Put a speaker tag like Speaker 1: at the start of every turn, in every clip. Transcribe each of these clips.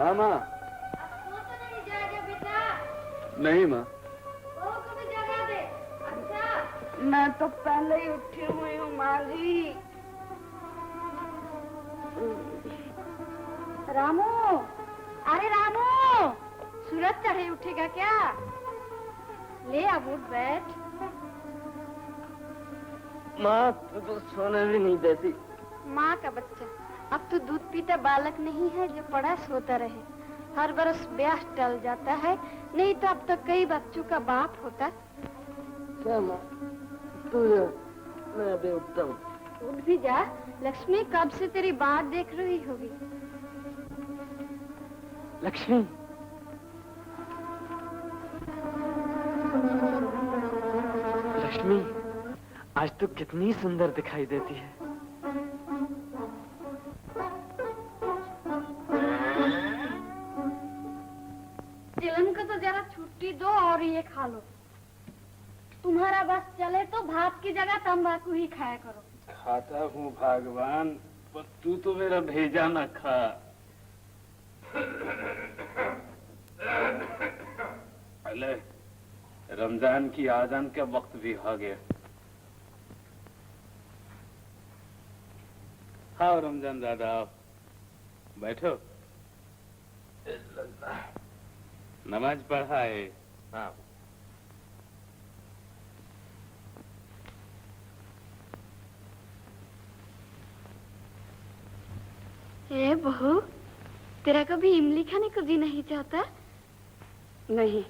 Speaker 1: हाँ माँ।
Speaker 2: अब तो नहीं जाएगा बेटा?
Speaker 1: नहीं माँ।
Speaker 2: वो को भी जगा दे। अच्छा।
Speaker 3: मैं तो पहले ही उठी हुई हूँ माँ जी।
Speaker 2: रामू, अरे रामू, सूरज चढ़े उठेगा क्या? ले अब उठ बैठ।
Speaker 1: माँ तू तो सोने भी नहीं देती।
Speaker 2: माँ का बच्चा, अब तो दूध पीता बालक नहीं है जो पड़ा सोता रहे। हर बरस ब्याह टल जाता है, नहीं तो अब तो कई बच्चों का बाप होता।
Speaker 1: क्या माँ, तू जा, मैं अभी उठता हूँ।
Speaker 2: उठ भी जा, लक्ष्मी कब से तेरी बात देख रही होगी।
Speaker 1: लक्ष्मी, लक्ष्मी, आज तू कितनी सुंदर दिखाई देती है।
Speaker 2: चिलन को तो जरा छुट्टी दो और ये खा लो। तुम्हारा बस चले तो भात की जगह तंबाकू ही खाया करो।
Speaker 4: खाता हूँ भगवान, पर तू तो मेरा भेजा न खा। अले, रमजान की आजान का वक्त भी आ गया। आओ रमजान दादा, आओ बैठो। नमाज पढ़ा है? हाँ।
Speaker 2: ए बहू, तेरा कभी इमली खाने को जी नहीं चाहता?
Speaker 3: नहीं।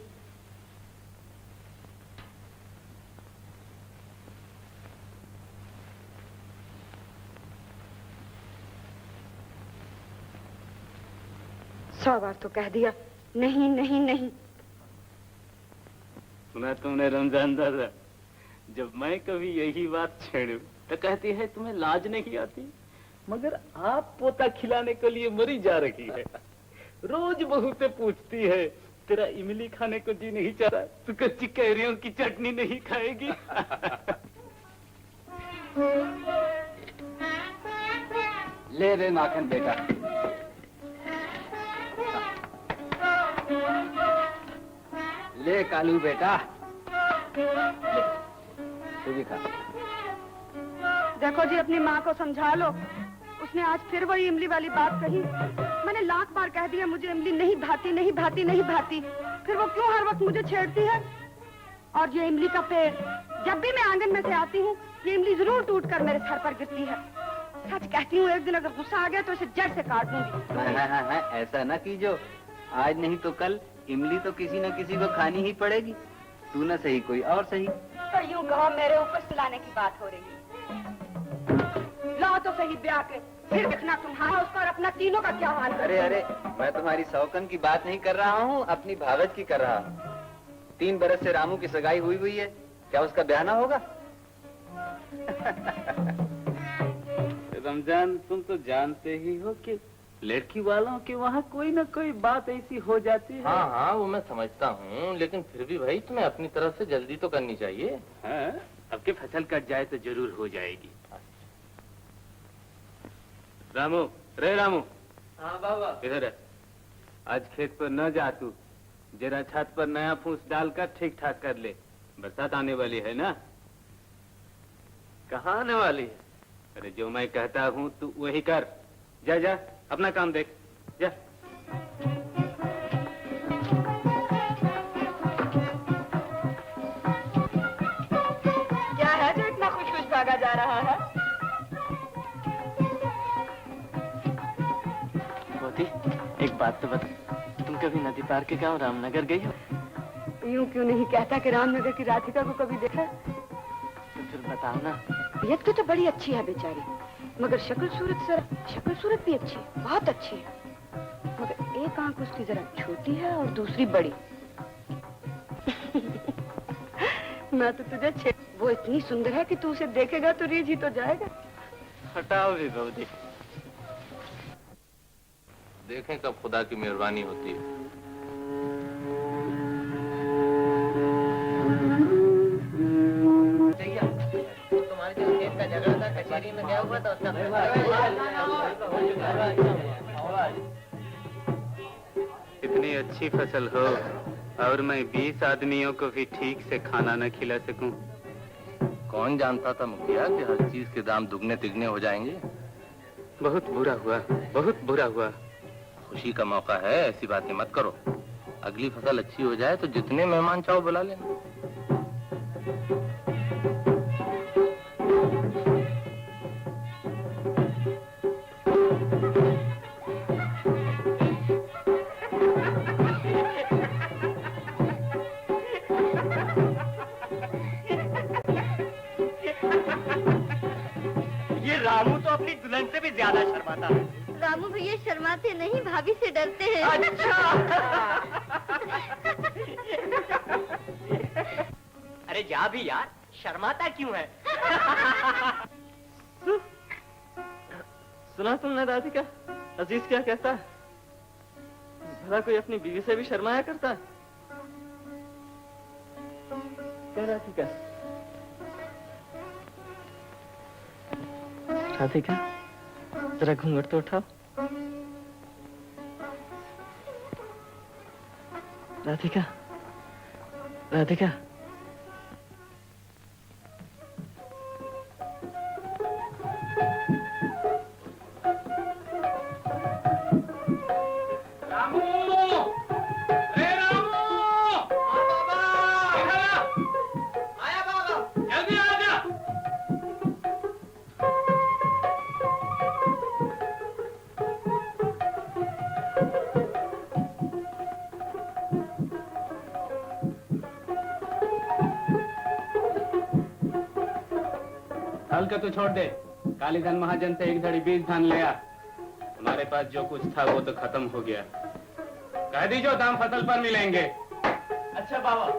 Speaker 3: सौ बार तो कह दिया नहीं नहीं नहीं।
Speaker 4: सुना तुमने रमजान दादा, जब मैं कभी यही बात छेड़ू तो कहती है तुम्हें लाज नहीं आती, मगर आप पोता खिलाने के लिए मरी जा रही है। रोज बहू से पूछती है तेरा इमली खाने को जी नहीं चाहता, तू कच्ची कैरियों की चटनी नहीं खाएगी?
Speaker 1: ले रे माखन बेटा। ले कालू बेटा, ले, तू भी खा।
Speaker 3: देखो जी, अपनी माँ को समझा लो। उसने आज फिर वही इमली वाली बात कही। मैंने लाख बार कह दिया मुझे इमली नहीं भाती, नहीं भाती, नहीं भाती। फिर वो क्यों हर वक्त मुझे छेड़ती है? और ये इमली का पेड़, जब भी मैं आंगन में से आती हूँ, ये इमली जरूर टूट कर मेरे सर पर गिरती है। सच कहती हूँ, एक दिन अगर गुस्सा आ गया तो इसे जड़ से काट दूंगी।
Speaker 1: हाँ, ऐसा ना कीजो। आज नहीं तो कल इमली तो किसी न किसी को खानी ही पड़ेगी। तू न सही कोई और सही।
Speaker 3: तो यूं कहो मेरे ऊपर सुलाने की बात हो रही है। लाओ तो सही ब्याह के, फिर देखना तुम्हारा उसका और अपना तीनों का क्या हाल।
Speaker 1: अरे अरे, मैं तुम्हारी सौकन की बात नहीं कर रहा हूँ, अपनी भावज की कर रहा हूँ। 3 बरस से रामू की सगाई हुई है, क्या उसका ब्याह ना होगा?
Speaker 4: रमजान, तुम तो जानते ही हो कि लड़की वालों के वहाँ कोई ना कोई बात ऐसी हो जाती है।
Speaker 5: हाँ हाँ, वो मैं समझता हूँ, लेकिन फिर भी भाई तुम्हें अपनी तरफ से जल्दी तो करनी चाहिए।
Speaker 4: हाँ, अब के फसल कट जाए तो जरूर हो जाएगी। रामू, रे रामू।
Speaker 1: हाँ बाबा।
Speaker 4: इधर है। आज खेत पर न जा तू, जरा छत पर नया फूस डालकर ठीक ठाक कर ले। बरसात आने वाली है ना?
Speaker 1: कहाँ आने वाली है?
Speaker 4: अरे जो मैं कहता हूँ तू वही कर। जा जा, अपना काम देख, जा।
Speaker 3: क्या है जो इतना खुश खुश भागा जा रहा है?
Speaker 1: मोती, एक बात तो बता, तुम कभी नदी पार के गांव रामनगर गई हो?
Speaker 3: यूं क्यों नहीं कहता कि रामनगर की राधिका को कभी देखा?
Speaker 1: तो फिर बताओ ना।
Speaker 3: एक तो बड़ी अच्छी है बेचारी, मगर शक्ल सूरत भी अच्छी है, बहुत अच्छी है। मगर एक आंख उसकी जरा छोटी है और दूसरी बड़ी। मैं तो तुझे वो इतनी सुंदर है कि तू उसे देखेगा तो रीझ ही तो जाएगा।
Speaker 4: हटाओ भी बहुदी।
Speaker 5: देखें कब खुदा की मेहरबानी होती है।
Speaker 6: तुम्हारे जो खेत का झगड़ा था, कचहरी में गया हुआ था उसका
Speaker 7: इतनी अच्छी फसल हो और मैं 20 आदमियों को भी ठीक से खाना न खिला सकूं।
Speaker 5: कौन जानता था मुखिया कि हर चीज के दाम दुगने तिगने हो जाएंगे।
Speaker 7: बहुत बुरा हुआ, बहुत बुरा हुआ।
Speaker 5: खुशी का मौका है, ऐसी बातें मत करो। अगली फसल अच्छी हो जाए तो जितने मेहमान चाहो बुला लेना।
Speaker 6: ये रामू तो अपनी दुल्हन से भी ज्यादा शर्माता है।
Speaker 2: रामू भैया शर्माते नहीं, भाभी से डरते हैं।
Speaker 6: अच्छा। अरे जा भी यार, शर्माता क्यों है?
Speaker 1: सुना तुमने राधिका, अजीज क्या कहता है? भला कोई अपनी बीवी से भी शर्माया करता है? क्या राधिका? राधिका, जरा घूंघट तो उठाओ। राधिका, राधिका।
Speaker 7: हल का तो छोड़ दे। कालीधन महाजन से एक धड़ी बीज धान ले आ। हमारे पास जो कुछ था वो तो खत्म हो गया। कह दीजो दाम फसल पर मिलेंगे।
Speaker 6: अच्छा बाबा।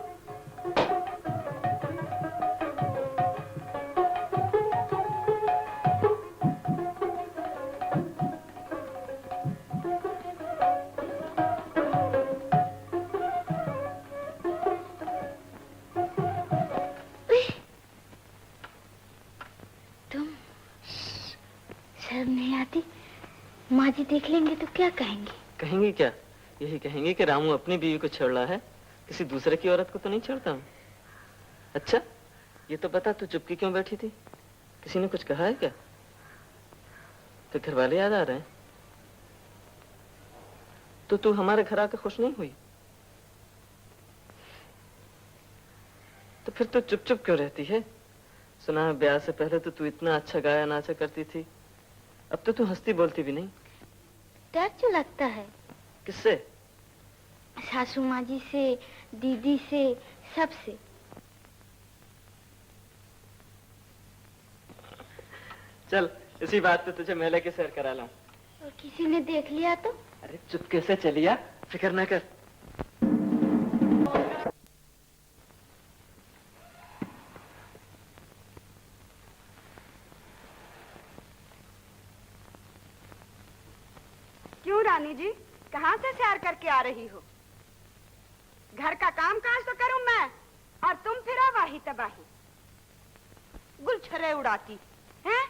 Speaker 2: शर्म नहीं आती? माँ जी देख लेंगे तो क्या कहेंगे?
Speaker 1: कहेंगे क्या? यही कहेंगे कि रामू अपनी बीवी को छेड़ रहा है, किसी दूसरे की औरत को तो नहीं छेड़ता हूँ। अच्छा, ये तो बता, तू चुपकी क्यों बैठी थी? किसी ने कुछ कहा है क्या? तो घर वाले याद आ रहे हैं? तो तू हमारे घर आकर खुश नहीं हुई? तो फिर तू चुप चुप क्यों रहती है? सुना है ब्याह से पहले तो तू इतना अच्छा गाया नाचा करती थी, अब तो तू हंसती बोलती भी नहीं।
Speaker 2: डर क्यों लगता है?
Speaker 1: किससे?
Speaker 2: सासू माँ जी से, दीदी से, सबसे।
Speaker 1: चल इसी बात पे तुझे मेले की सैर करा लाऊं।
Speaker 2: और किसी ने देख लिया तो?
Speaker 1: अरे चुपके से चलिया, फिक्र न कर।
Speaker 3: क्यों रानी जी, कहाँ से सैर करके आ रही हो? घर का काम काज तो करूं मैं, और तुम फिर वाही तबाही, गुलछरे उड़ाती हैं?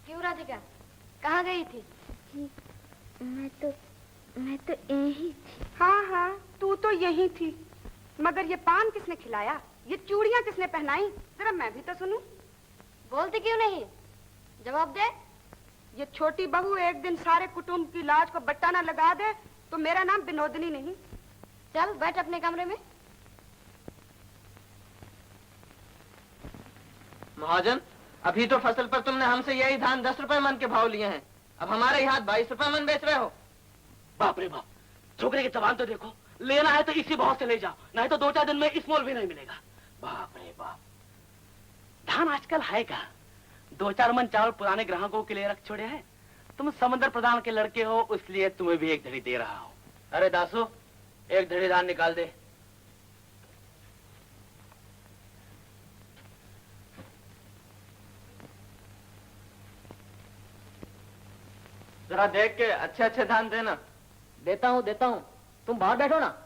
Speaker 2: क्यों राधिका, कहाँ गई थी? मैं तो यही थी।
Speaker 3: हाँ हाँ, तू तो यही थी, मगर ये पान किसने खिलाया, ये चूड़ियां किसने पहनाई? जरा मैं भी तो सुनूं।
Speaker 2: बोलती क्यों नहीं? जवाब दे।
Speaker 3: ये छोटी बहू एक दिन सारे कुटुंब की लाज को बट्टा ना लगा दे तो मेरा नाम विनोदनी नहीं।
Speaker 2: चल बैठ अपने कमरे में।
Speaker 1: महाजन, अभी तो फसल पर तुमने हमसे यही धान 10 रुपए मन के भाव लिए हैं, अब हमारे यहाँ 22 रुपए मन बेच रहे हो।
Speaker 4: बाप रे बाप, छोकरे की जबान तो देखो। लेना है तो इसी भाव से ले जाओ, नहीं तो 2-4 दिन में इस मोल भी नहीं मिलेगा। बाप रे बाप, धान आजकल है क्या? 2-4 मन चावल पुराने ग्राहकों के लिए रख छोड़े हैं। तुम समंदर प्रधान के लड़के हो, इसलिए तुम्हें भी एक धड़ी दे रहा हूं।
Speaker 1: अरे दासो, एक धड़ी धान निकाल दे। जरा देख के अच्छे अच्छे धान देना।
Speaker 6: देता हूँ, तुम बाहर बैठो ना।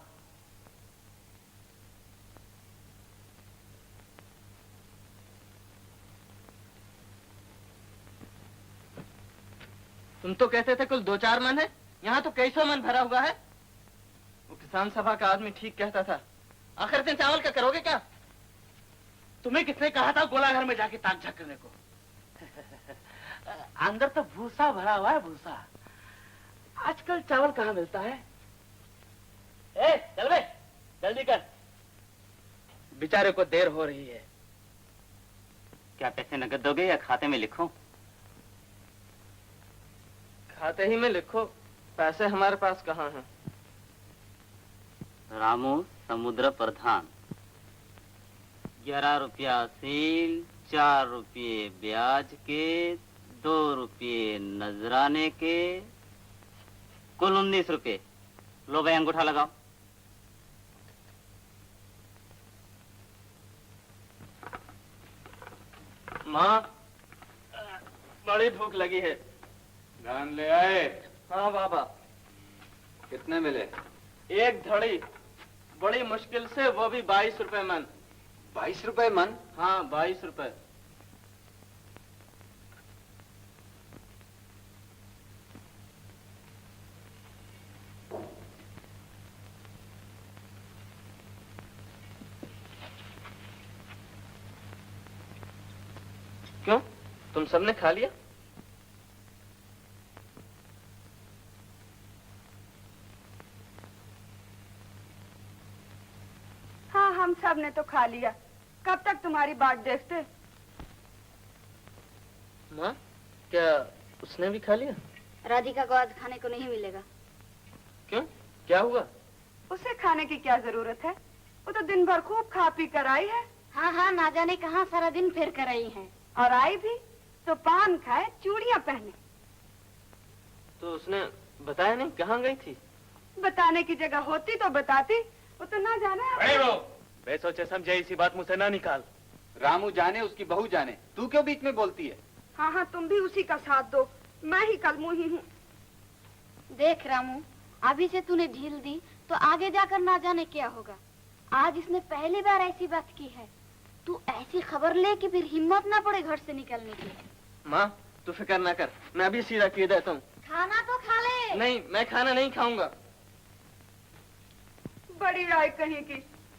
Speaker 1: तुम तो कहते थे कुल 2-4 मन है, यहाँ तो कई सौ मन भरा हुआ है। वो किसान सभा का आदमी ठीक कहता था। आखिर दिन चावल का करोगे क्या?
Speaker 8: तुम्हें किसने कहा था गोला घर में जाके ताक झाक करने को? अंदर तो भूसा भरा हुआ है, भूसा। आजकल चावल कहाँ मिलता है? ए, चल बे, जल्दी कर, बेचारे को देर हो रही है।
Speaker 4: क्या पैसे नकद दोगे या खाते में लिखूं?
Speaker 1: खाते ही में लिखो, पैसे हमारे पास कहाँ हैं?
Speaker 4: रामू समुद्र प्रधान, 11 रुपया सील, 4 रुपये ब्याज के, 2 रुपये नजराने के, कुल 19 रुपये। लो भाई अंगूठा लगाओ।
Speaker 1: माँ, बड़ी भूख लगी है।
Speaker 7: धान ले आए?
Speaker 1: हाँ बाबा।
Speaker 7: कितने मिले?
Speaker 1: 1 धड़ी, बड़ी मुश्किल से, वो भी 22 रुपए मन।
Speaker 7: 22 रुपए मन?
Speaker 1: हाँ 22 रुपए। क्यों, तुम सबने खा लिया?
Speaker 3: हाँ, हम सब ने तो खा लिया। कब तक तुम्हारी बात देखते?
Speaker 1: माँ, क्या उसने भी खा लिया?
Speaker 2: राधिका को आज खाने को नहीं मिलेगा।
Speaker 1: क्यों, क्या हुआ?
Speaker 3: उसे खाने की क्या जरूरत है? वो तो दिन भर खूब खा पी कर आई है।
Speaker 2: हाँ हाँ, ना जाने कहाँ सारा दिन फिर कर आई है।
Speaker 3: और आई भी तो पान खाए, चूड़ियां पहने।
Speaker 1: तो उसने बताया नहीं कहाँ गई थी?
Speaker 3: बताने की जगह होती तो बताती, वो तो ना जाने।
Speaker 8: अरे वो बेसोचे समझे इसी बात मुझसे ना निकाल।
Speaker 7: रामू जाने, उसकी बहू जाने, तू क्यों बीच में बोलती है?
Speaker 3: हाँ हाँ, तुम भी उसी का साथ दो, मैं ही कलमुही हूँ।
Speaker 2: देख रामू, अभी से तूने ढील दी तो आगे जाकर ना जाने क्या होगा। आज इसने पहली बार ऐसी बात की है। तू ऐसी खबर ले कि फिर हिम्मत ना पड़े घर से निकलने की।
Speaker 1: माँ, तू फिक्र ना कर, मैं अभी सीधा किए देता हूँ।
Speaker 2: खाना तो खा ले।
Speaker 1: नहीं, मैं खाना नहीं खाऊंगा।
Speaker 3: बड़ी राय कहीं की,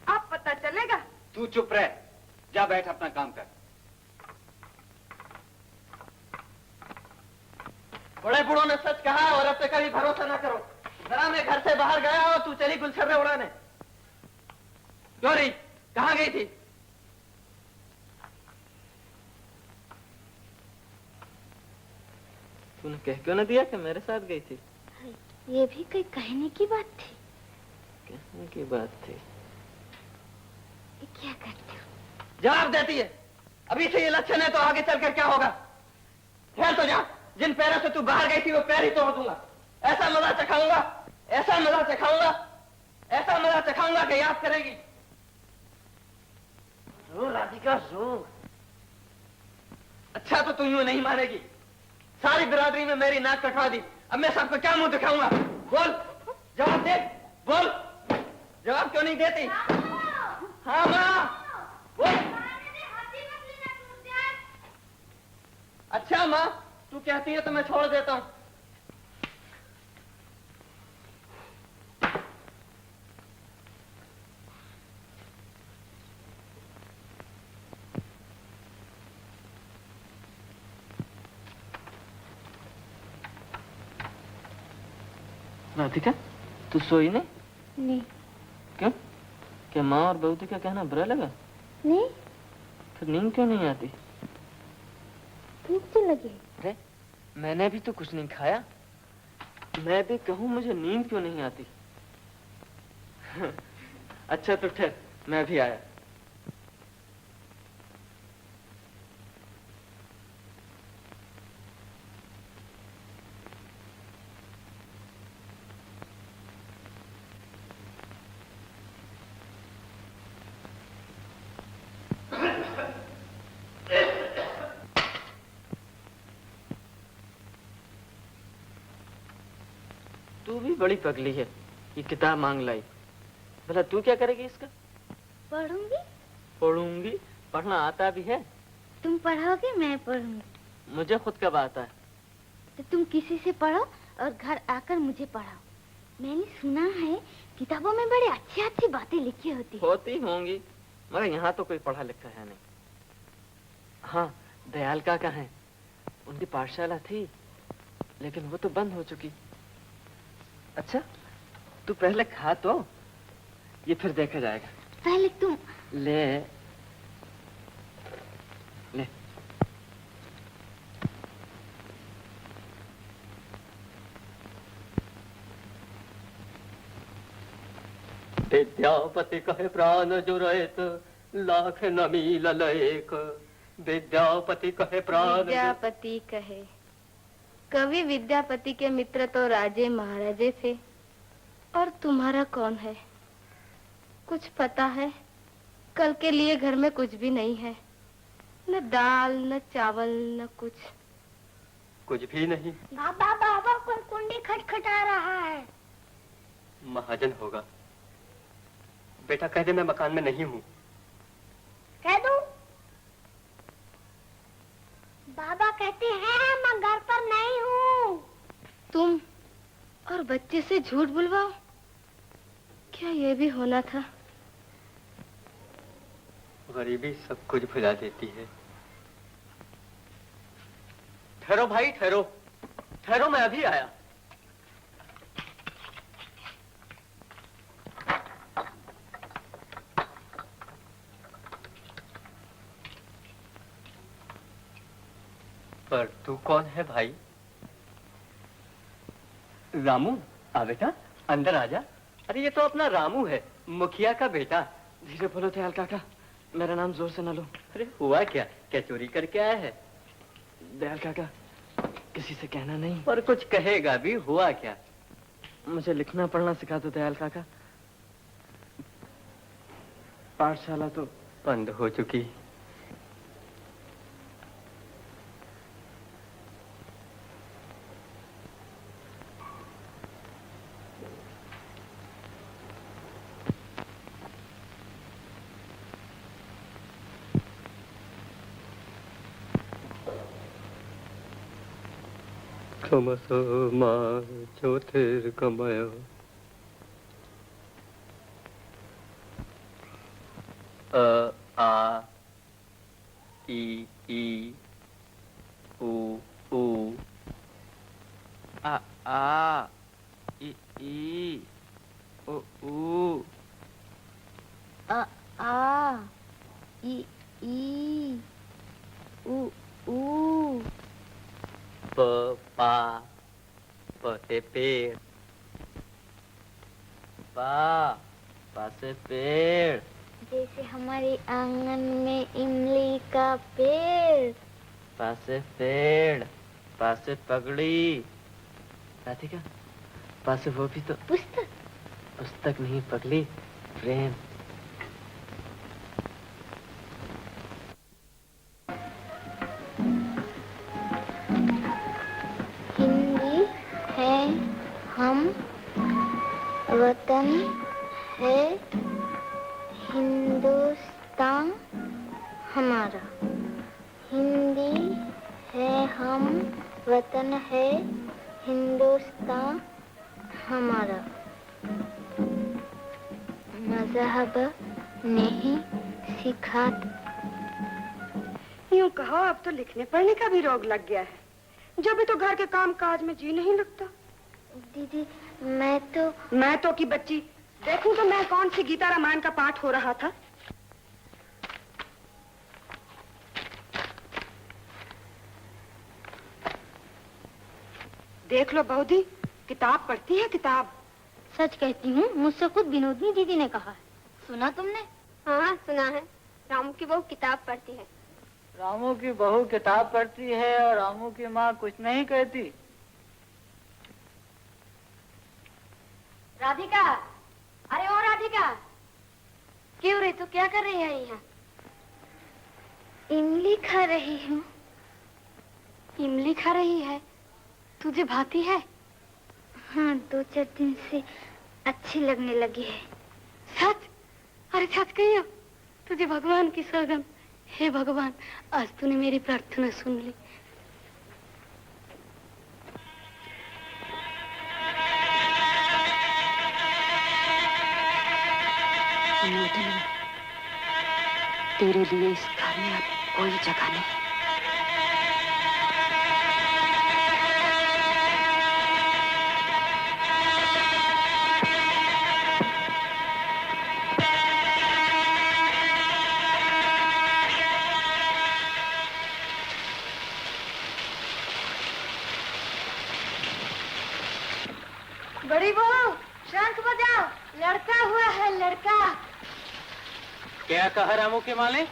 Speaker 3: अब पता चलेगा।
Speaker 7: तू चुप रह, जा बैठ अपना काम कर।
Speaker 1: बड़े बूढ़ों ने सच कहा, और अब पे कभी भरोसा ना करो। जरा मैं घर से बाहर गया और तू चली गुलछर्रे उड़ाने। क्यों रही, कहाँ गई थी? तूने कह क्यों न दिया कि मेरे साथ गई थी?
Speaker 2: ये भी कोई कहने की बात थी।
Speaker 1: कहने की बात थी।
Speaker 2: ये क्या करते हो?
Speaker 1: जवाब देती है। अभी से ये लक्षण है तो आगे चलकर क्या होगा? खेल तो जा, जिन पैरों से तू बाहर गई थी वो पैर ही तोड़ दूंगा। ऐसा मजा चखाऊंगा, ऐसा मजा चखाऊंगा, ऐसा मजा चखाऊंगा कि याद करेगी। रो राधिका रो। अच्छा तो तू यूं नहीं मानेगी। सारी बिरादरी में मेरी नाक कटवा दी, अब मैं सबको क्या मुंह दिखाऊंगा? बोल, जवाब दे, बोल। जवाब क्यों नहीं देती? हाँ माँ, बोल। अच्छा माँ, तू कहती है तो मैं छोड़ देता हूँ। राधिका, तू सोई नहीं?
Speaker 2: नहीं।
Speaker 1: क्यों? क्या माँ और बहू का कहना बुरा लगा?
Speaker 2: नहीं।
Speaker 1: फिर नींद क्यों नहीं आती?
Speaker 2: भूख तो लगी।
Speaker 1: अरे, मैंने भी तो कुछ नहीं खाया। मैं भी कहूँ मुझे नींद क्यों नहीं आती? अच्छा तो ठहर, मैं भी आया। तू भी बड़ी पगली है, ये किताब मांग लाई। भला तू क्या करेगी इसका?
Speaker 2: पढ़ूंगी।
Speaker 1: पढ़ूंगी? पढ़ना आता भी है?
Speaker 2: तुम पढ़ोगे, मैं पढ़ूंगी।
Speaker 1: मुझे खुद कब आता है?
Speaker 2: तो तुम किसी से पढ़ो और घर आकर मुझे पढ़ाओ। मैंने सुना है किताबों में बड़ी अच्छी अच्छी बातें लिखी होती है।
Speaker 1: होती होंगी, मगर यहाँ तो कोई पढ़ा लिखा है नहीं। हाँ, दयाल काका हैं, उनकी पाठशाला थी, लेकिन वो तो बंद हो चुकी। अच्छा, तू पहले खा तो, ये फिर देखा जाएगा।
Speaker 2: पहले तुम
Speaker 1: ले ले।
Speaker 8: विद्यापति कहे प्राण जुरैत लाख न मिलल एक। विद्यापति कहे प्राण
Speaker 9: विद्यापति कहे। कवि विद्यापति के मित्र तो राजे महाराजे थे, और तुम्हारा कौन है? कुछ पता है? कल के लिए घर में कुछ भी नहीं है, न दाल न चावल न
Speaker 8: कुछ भी नहीं।
Speaker 2: बाबा बाबा कोई कुंडी खटखटा रहा है।
Speaker 8: महाजन होगा। बेटा कह दे मैं मकान में नहीं हूँ।
Speaker 2: कह दूं? बाबा कहते हैं मैं घर पर नहीं हूँ।
Speaker 9: तुम और बच्चे से झूठ बुलवाओ, क्या ये भी होना था?
Speaker 8: गरीबी सब कुछ भुला देती है। ठहरो भाई, ठहरो ठहरो, मैं अभी आया। पर तू कौन है भाई? रामू, आ बेटा अंदर आजा। अरे ये तो अपना रामू है, मुखिया का बेटा।
Speaker 1: धीरे बोलो दयाल काका, मेरा नाम जोर से न लो।
Speaker 8: अरे हुआ क्या? क्या चोरी करके आया है?
Speaker 1: दयाल काका, किसी से कहना नहीं।
Speaker 8: पर कुछ कहेगा भी। हुआ क्या?
Speaker 1: मुझे लिखना पढ़ना सिखा दो दयाल काका। पाठशाला तो
Speaker 8: बंद हो चुकी। क्षमसो मा ज्योतिर्गमय। अ आ ई ई उ ऊ।
Speaker 1: आ आ ई ओ ऊ।
Speaker 2: आ आ ई उ ऊ।
Speaker 8: प पा प से पेड़।
Speaker 1: पा से पेड़।
Speaker 2: जैसे हमारे आंगन में इमली का पेड़।
Speaker 1: पा से पेड़, पा से पगड़ी। राधिका, पा से वो भी तो
Speaker 2: पुस्तक।
Speaker 1: पुस्तक नहीं पगली, प्रेम।
Speaker 2: हिंदी है हम, वतन है हिंदुस्तान हमारा। हिंदी है हम, वतन है हिंदुस्तान हमारा। मजहब नहीं सिखाता।
Speaker 3: यूं कहो, अब तो लिखने पढ़ने का भी रोग लग गया है। जब भी तो घर के काम काज में जी नहीं लगता।
Speaker 2: दीदी मैं
Speaker 3: तो की बच्ची, देखूं तो मैं कौन सी गीता रामायण का पाठ हो रहा था। देख लो बहुधी, किताब पढ़ती है किताब।
Speaker 2: सच कहती हूँ, मुझसे खुद विनोदनी दीदी ने कहा। सुना तुमने?
Speaker 9: हाँ सुना है, रामू की बहू किताब पढ़ती है।
Speaker 6: रामू की बहू किताब पढ़ती है और रामू की माँ कुछ नहीं कहती।
Speaker 2: राधिका, अरे ओ राधिका,
Speaker 9: क्यों रे, तू क्या कर रही है यहाँ?
Speaker 2: इमली खा रही हूँ।
Speaker 9: इमली खा रही है? तुझे भाती है?
Speaker 2: हाँ, 2-4 दिन से अच्छी लगने लगी है।
Speaker 9: सच? अरे सच कहियो, तुझे भगवान की सौगंध। हे भगवान, आज तूने मेरी प्रार्थना सुन ली।
Speaker 3: तेरे लिए इस घर में अब कोई जगह नहीं।
Speaker 2: बड़ी बहू, शंख बजाओ, लड़का हुआ है, लड़का।
Speaker 7: क्या कहा रामू के माले?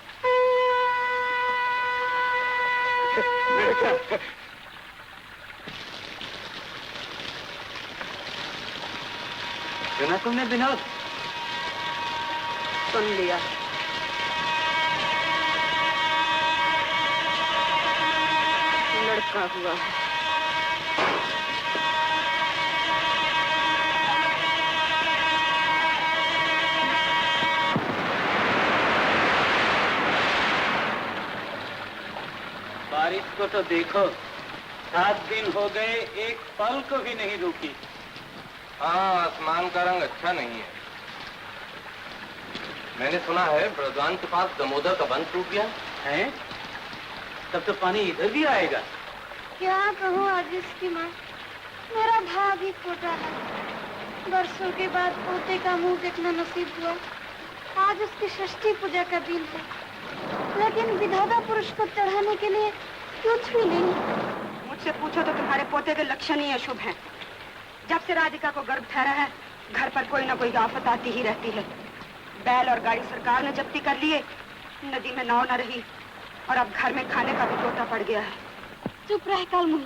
Speaker 8: सुना तुमने विनोद?
Speaker 3: सुन लिया। लड़का हुआ है।
Speaker 4: बारिश को तो देखो, 7 दिन हो गए, एक पल को भी नहीं रुकी।
Speaker 5: हाँ, आसमान का रंग अच्छा नहीं है। मैंने सुना है बृजवान के पास दमोदर का बंध टूट गया
Speaker 4: है? तब तो पानी इधर भी आएगा।
Speaker 2: क्या कहूँ आज इसकी माँ, मेरा भाग ही खोटा है। बरसों के बाद पोते का मुंह देखना नसीब हुआ। आज उसकी षष्ठी पूजा का दिन है, लेकिन विधाता पुरुष को चढ़ाने के लिए कुछ भी नहीं।
Speaker 3: मुझसे पूछो तो तुम्हारे पोते के लक्षण ही अशुभ हैं। जब से राधिका को गर्भ ठहरा है, घर पर कोई ना कोई आफत आती ही रहती है। बैल और गाड़ी सरकार ने जब्ती कर लिए, नदी में नाव न रही, और अब घर में खाने का भी तोता पड़ गया है।
Speaker 2: चुप रह काल मुंह,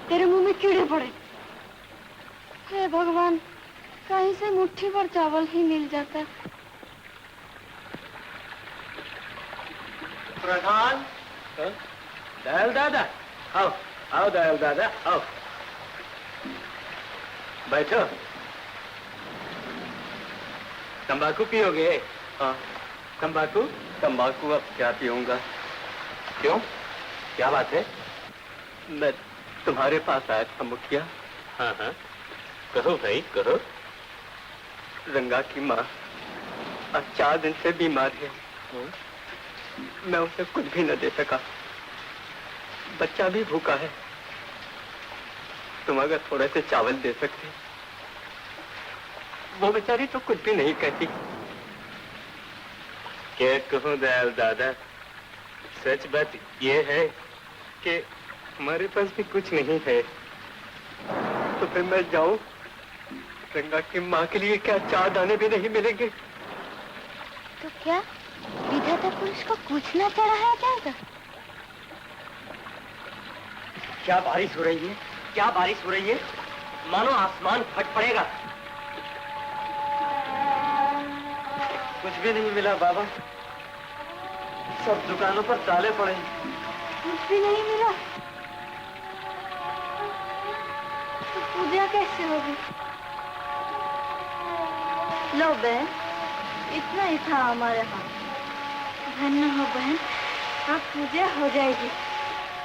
Speaker 2: तेरे मुंह में कीड़े पड़े। हे भगवान, कहीं से मुट्ठी भर चावल ही मिल जाता।
Speaker 4: प्रधान, दयाल दादा, आओ आओ दयाल दादा, आओ बैठो। तंबाकू पियोगे? हाँ। तंबाकू? तंबाकू अब क्या पीऊंगा।
Speaker 5: क्यों? क्या बात है?
Speaker 4: मैं तुम्हारे पास आया था मुखिया। हाँ हाँ, कहो भाई कहो। रंगा की माँ अब 4 दिन से बीमार है। मैं उसे कुछ भी न दे सका, बच्चा भी भूखा है। तुम अगर थोड़े से चावल दे सकते। वो बेचारी तो कुछ भी नहीं कहती। क्या कहूँ दयाल दादा, सच बात ये है कि हमारे पास भी कुछ नहीं है। तो फिर मैं जाऊं, रंगा की माँ के लिए क्या 4 दाने भी नहीं मिलेंगे?
Speaker 2: तो क्या विधाता पुरुष को कुछ न चढ़ाया जाएगा?
Speaker 8: क्या बारिश हो रही है, क्या बारिश हो रही है, मानो आसमान फट पड़ेगा। कुछ भी नहीं मिला बाबा, सब दुकानों पर ताले पड़े।
Speaker 2: कुछ भी नहीं मिला तो पूजा कैसे होगी? लो बहन, इतना ही था हमारे हाथ। धन्य हो बहन, अब पूजा हो जाएगी।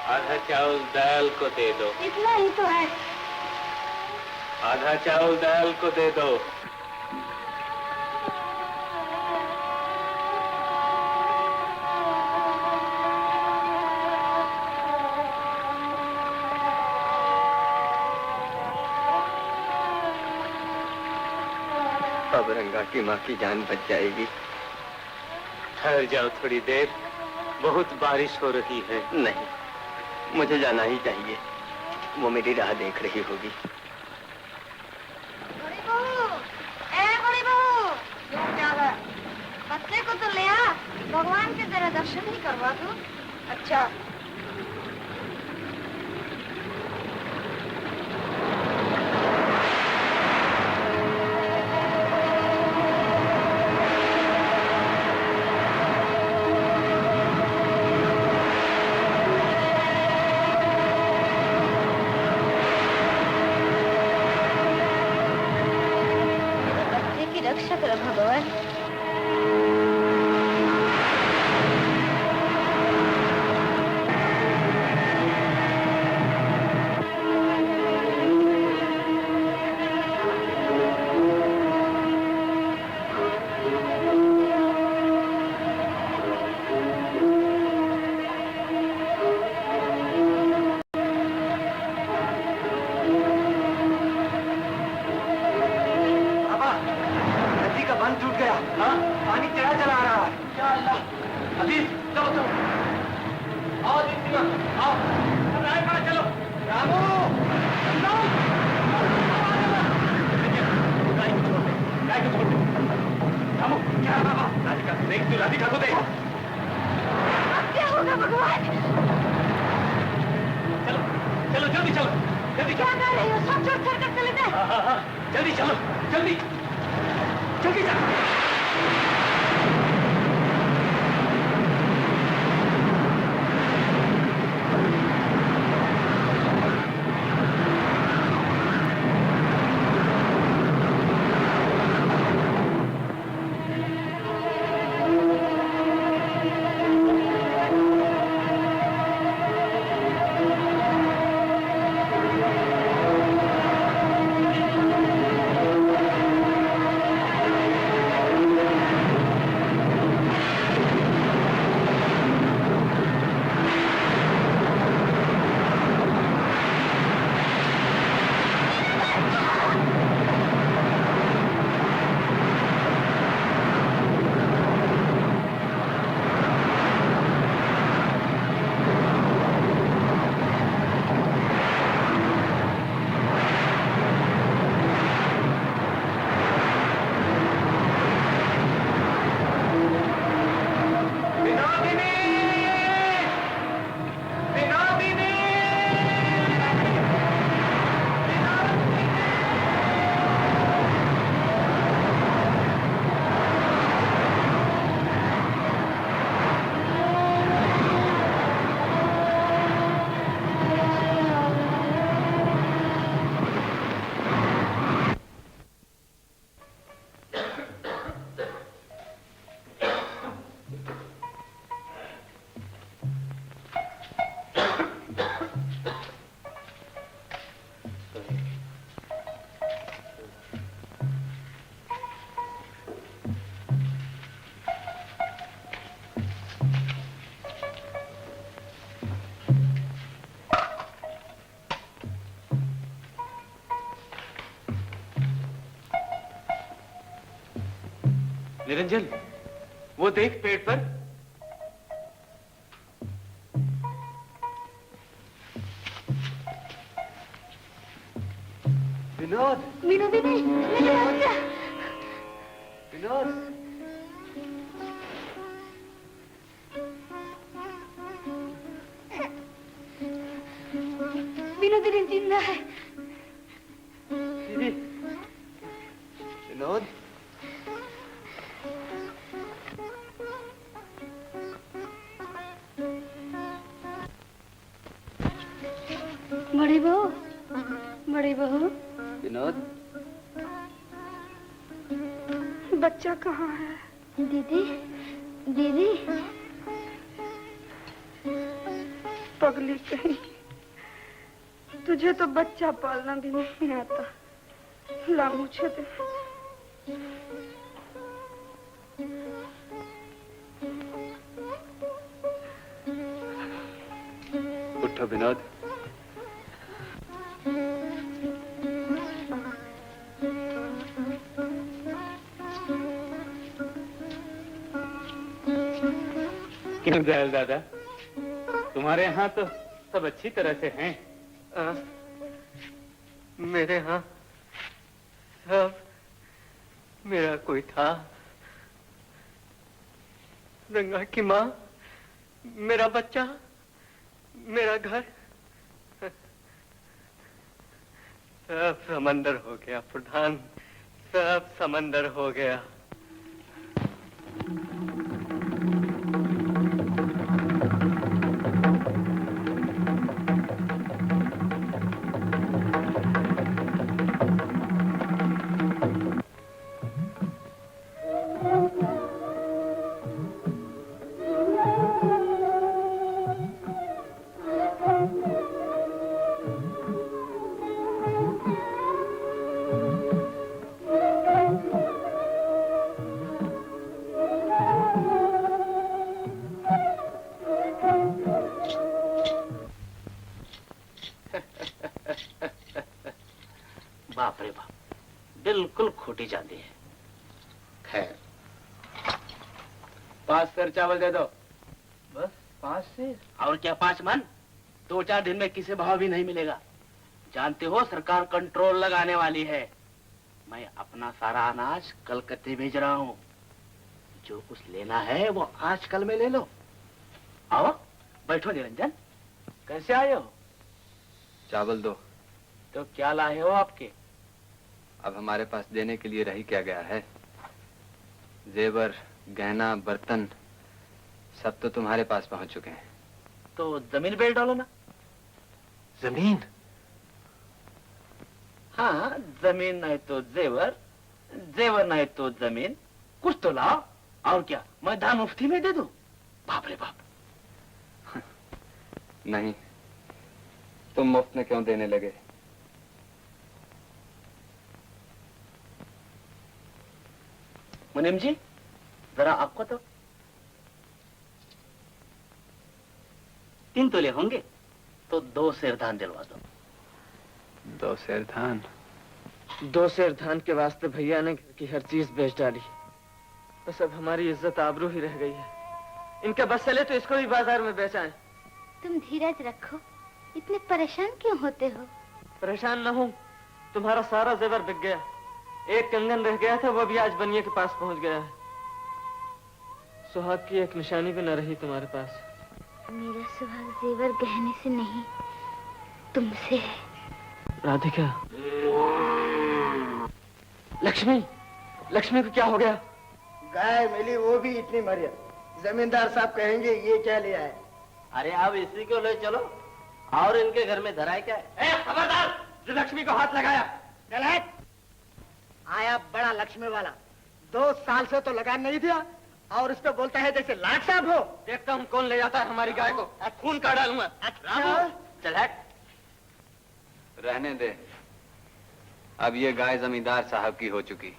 Speaker 4: आधा चावल दयाल को दे दो।
Speaker 2: इतना ही तो है।
Speaker 4: आधा चावल दयाल को दे दो।
Speaker 8: अब रंगा की माँ की जान बच जाएगी।
Speaker 4: ठहर जाओ थोड़ी देर, बहुत बारिश हो रही है।
Speaker 8: नहीं, मुझे जाना ही चाहिए। वो मेरी राह देख रही होगी।
Speaker 2: बड़ी बहू, ए बड़ी बहू, क्या है? बच्चे को तो ले आ, भगवान के जरा दर्शन ही करवा दो।
Speaker 3: अच्छा,
Speaker 2: रक्षा करो भगवान।
Speaker 3: सब छोड़ कर चले जाए।
Speaker 8: हाँ, जल्दी चलो, जल्दी जल्दी चलो।
Speaker 7: निरंजन, वो देख पेड़ पर।
Speaker 8: विनोद,
Speaker 3: विनोदी नहीं, मेरे बच्चा।
Speaker 8: विनोद,
Speaker 3: विनोदी नहीं जिंदा है।
Speaker 8: दीदी, विनोद,
Speaker 3: बड़ी बहू, बड़ी बहू,
Speaker 8: विनोद,
Speaker 3: बच्चा कहाँ है?
Speaker 2: दीदी, दीदी,
Speaker 3: पगली कहीं, तुझे तो बच्चा पालना भी नहीं आता। ला मुझे दे।
Speaker 8: उठो विनोद।
Speaker 7: क्यों दयाल दादा, तुम्हारे यहाँ तो सब अच्छी तरह से हैं।
Speaker 8: मेरे यहाँ सब मेरा कोई था। गंगा की माँ, मेरा बच्चा, मेरा घर, सब समंदर हो गया प्रधान, सब समंदर हो गया।
Speaker 4: बाप रे बाप, बिल्कुल खोटी जाती है। खैर,
Speaker 7: 5 सेर चावल दे दो।
Speaker 4: बस 5 सेर? और क्या 5 मन? 2-4 दिन में किसी भाव भी नहीं मिलेगा। जानते हो सरकार कंट्रोल लगाने वाली है। मैं अपना सारा अनाज कलकत्ते भेज रहा हूँ। जो कुछ लेना है वो आजकल में ले लो। आओ बैठो निरंजन। कैसे आए हो?
Speaker 8: चावल दो। तो क्या लाए हो आपके?
Speaker 10: अब हमारे पास देने के लिए रही क्या गया है? जेवर, गहना, बर्तन सब तो तुम्हारे पास पहुंच चुके हैं।
Speaker 8: तो जमीन बेच डालो ना।
Speaker 10: जमीन?
Speaker 8: हाँ, जमीन नहीं तो जेवर, जेवर नहीं तो जमीन, कुछ तो लाओ। और क्या, मैं दान मुफ्ती में दे दूं? बाप रे बाप।
Speaker 10: नहीं, तुम मुफ्त में क्यों देने लगे?
Speaker 8: मुनीम जी, जरा आपको तो 3 तोले होंगे तो 2 सेर धान दिलवा दो।
Speaker 10: 2 सेर धान?
Speaker 1: 2 सेर धान के वास्ते भैया ने घर की हर चीज बेच डाली। बस अब हमारी इज्जत आबरू ही रह गई है। इनका बस चले तो इसको भी बाजार में बेचाएं।
Speaker 2: तुम धीरज रखो, इतने परेशान क्यों होते हो?
Speaker 1: परेशान न हो, तुम्हारा सारा जेवर बिक गया। एक कंगन रह गया था, वो भी आज बनिए के पास पहुंच गया है। सुहाग की एक निशानी भी न रही तुम्हारे पास।
Speaker 2: मेरा सुहाग जेवर गहने से नहीं, तुमसे है।
Speaker 1: राधिका, लक्ष्मी, लक्ष्मी को क्या हो गया?
Speaker 6: गाय मिली वो भी इतनी मरिया। जमींदार साहब कहेंगे ये क्या लिया है।
Speaker 8: अरे अब इसी को ले चलो, और इनके घर में धराए क्या है?
Speaker 1: खबरदार, जो लक्ष्मी को हाथ लगाया।
Speaker 6: गलत। आया बड़ा लक्ष्मी वाला, 2 साल से तो लगा नहीं दिया और इस पे बोलता है जैसे लाट साहब हो।
Speaker 1: देखता हूँ कौन ले जाता है हमारी गाय को, खून का डालूंगा।
Speaker 6: अच्छा।
Speaker 1: चल हट।
Speaker 10: रहने दे, अब ये गाय जमींदार साहब की हो चुकी।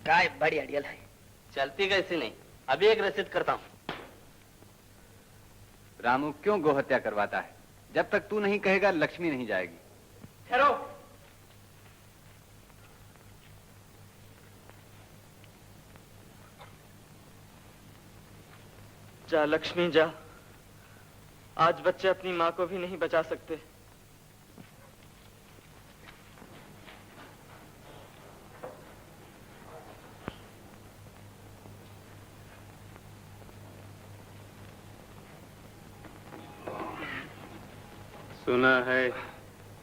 Speaker 8: गाय बड़ी अड़ियल है, चलती कैसी नहीं। अभी एक रसीद करता हूँ।
Speaker 10: रामू क्यों गोहत्या करवाता है? जब तक तू नहीं कहेगा लक्ष्मी नहीं जाएगी।
Speaker 1: ठहरो। जा लक्ष्मी जा, आज बच्चे अपनी माँ को भी नहीं बचा सकते।
Speaker 7: सुना है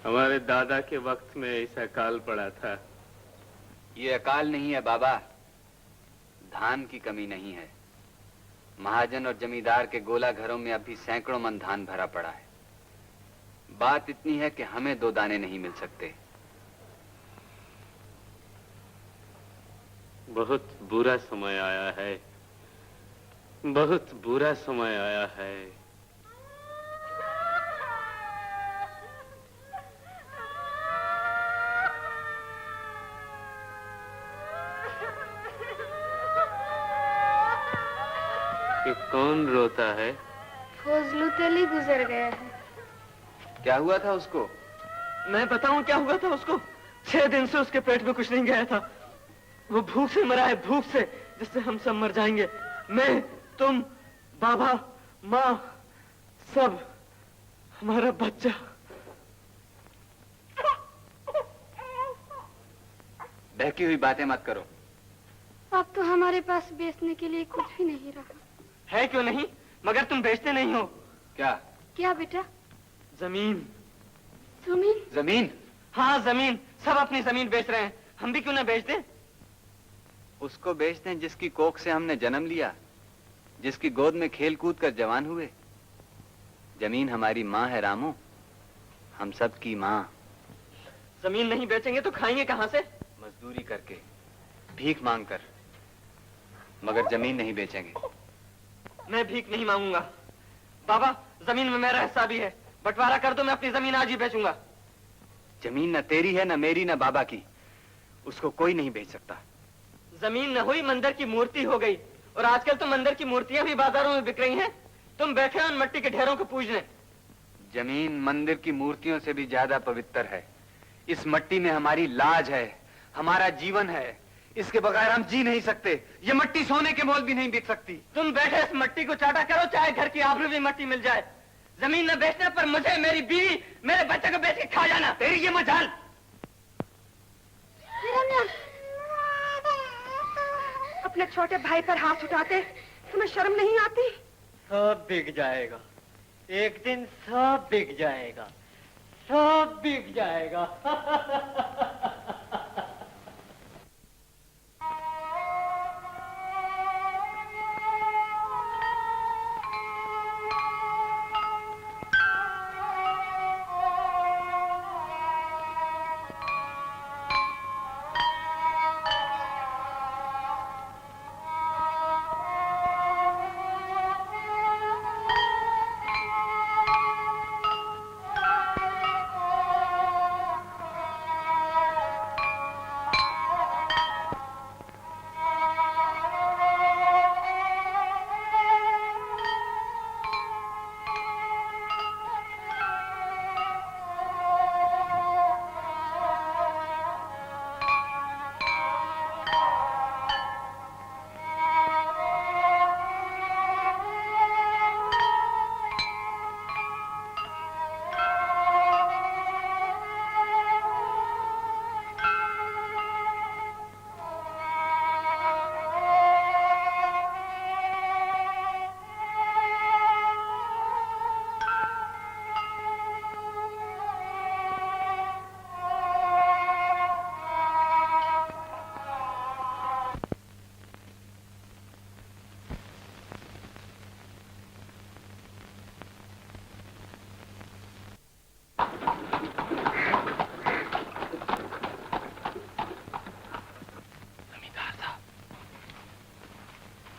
Speaker 7: हमारे दादा के वक्त में ऐसा अकाल पड़ा था।
Speaker 10: ये अकाल नहीं है बाबा, धान की कमी नहीं है। महाजन और जमींदार के गोला घरों में अभी सैकड़ों मन धान भरा पड़ा है। बात इतनी है कि हमें 2 दाने नहीं मिल सकते।
Speaker 7: बहुत बुरा समय आया है, बहुत बुरा समय आया है। कि कौन रोता है?
Speaker 9: फजलू तेली गुजर गया है।
Speaker 10: क्या हुआ था उसको?
Speaker 1: मैं बताऊं क्या हुआ था उसको? 6 दिन से उसके पेट में कुछ नहीं गया था। वो भूख से मरा है, भूख से, जिससे हम सब मर जाएंगे। मैं, तुम, बाबा, माँ, सब, हमारा बच्चा।
Speaker 10: बहकी हुई बातें मत करो।
Speaker 3: अब तो हमारे पास बेचने के लिए कुछ भी नहीं रहा।
Speaker 1: है क्यों नहीं? मगर तुम बेचते नहीं हो।
Speaker 10: क्या?
Speaker 3: क्या बेटा?
Speaker 1: जमीन।
Speaker 3: जमीन?
Speaker 10: जमीन?
Speaker 1: हाँ जमीन, सब अपनी जमीन बेच रहे हैं। हम भी क्यों ना बेच दें?
Speaker 10: उसको बेच दें जिसकी कोख से हमने जन्म लिया, जिसकी गोद में खेल कूद कर जवान हुए। जमीन हमारी माँ है रामू, हम सब की माँ।
Speaker 1: जमीन नहीं बेचेंगे तो खाएंगे कहाँ से?
Speaker 10: मजदूरी करके, भीख मांग कर, मगर जमीन नहीं बेचेंगे।
Speaker 1: मैं भीख नहीं मांगूंगा। बाबा, जमीन में मेरा हिस्सा भी है, बंटवारा कर दो, मैं अपनी जमीन आज ही बेचूंगा।
Speaker 10: जमीन न तेरी है, न मेरी, न बाबा की। उसको कोई नहीं बेच सकता।
Speaker 1: जमीन न हुई, मंदिर की मूर्ति हो गई। और आजकल तो मंदिर की मूर्तियां भी बाजारों में बिक रही हैं। तुम बैठे हो उन मिट्टी के ढेरों को पूजने।
Speaker 10: जमीन मंदिर की मूर्तियों से भी ज्यादा पवित्र है। इस मट्टी में हमारी लाज है, हमारा जीवन है। इसके बगैर हम जी नहीं सकते। ये मट्टी सोने के मोल भी नहीं बिक सकती।
Speaker 1: तुम बैठे इस मट्टी को चाटा करो, चाहे घर की आबरू भी मट्टी मिल जाए। जमीन न बेचने पर मुझे, मेरी बीवी, मेरे बच्चे को बेच के खा जाना। तेरी ये मजाल।
Speaker 3: अपने छोटे भाई पर हाथ उठाते, तुम्हें शर्म नहीं आती?
Speaker 6: सब बिक जाएगा, एक दिन सब बिक जाएगा, सब बिक जाएगा।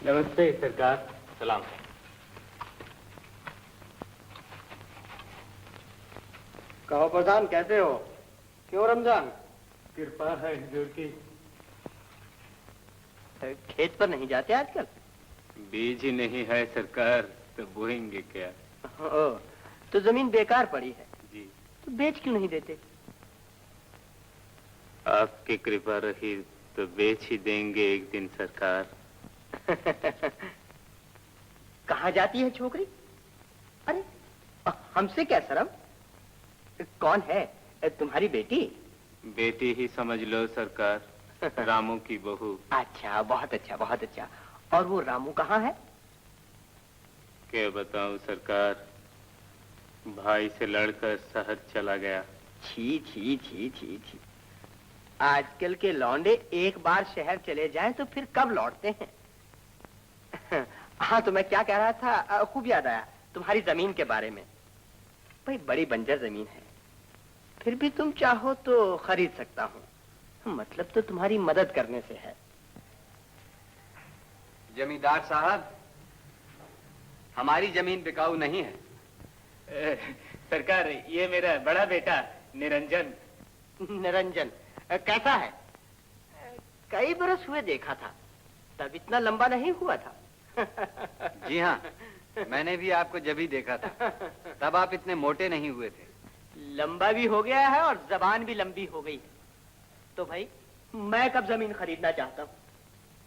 Speaker 7: नमस्ते सरकार। सलाम।
Speaker 6: कहो प्रधान, कैसे हो? क्यों रमजान?
Speaker 7: कृपा है हुजूर की।
Speaker 6: खेत पर नहीं जाते आजकल?
Speaker 7: बीज ही नहीं है सरकार, तो बोएंगे क्या?
Speaker 6: ओ, तो जमीन बेकार पड़ी है।
Speaker 7: जी।
Speaker 6: तो बेच क्यों नहीं देते?
Speaker 7: आपकी कृपा रही तो बेच ही देंगे एक दिन सरकार।
Speaker 6: कहाँ जाती है छोकरी? अरे हमसे क्या शर्म? कौन है तुम्हारी बेटी?
Speaker 7: बेटी ही समझ लो सरकार, रामू की बहू।
Speaker 6: अच्छा, बहुत अच्छा, बहुत अच्छा। और वो रामू कहाँ है?
Speaker 7: क्या बताऊं सरकार, भाई से लड़कर शहर चला गया।
Speaker 6: छी छी छी छी छी। आजकल के लौंडे एक बार शहर चले जाएं तो फिर कब लौटते हैं? हाँ, तो मैं क्या कह रहा था, खूब याद आया तुम्हारी जमीन के बारे में। भाई बड़ी बंजर जमीन है, फिर भी तुम चाहो तो खरीद सकता हूँ। मतलब तो तुम्हारी मदद करने से है।
Speaker 10: जमींदार साहब, हमारी जमीन बिकाऊ नहीं है।
Speaker 7: सरकार, ये मेरा बड़ा बेटा निरंजन।
Speaker 6: निरंजन कैसा है? कई बरस हुए देखा था, तब इतना लंबा नहीं हुआ था।
Speaker 10: जी हाँ, मैंने भी आपको जब ही देखा था, तब आप इतने मोटे नहीं हुए थे।
Speaker 6: लंबा भी हो गया है और जबान भी लंबी हो गई है। तो भाई मैं कब जमीन खरीदना चाहता हूँ?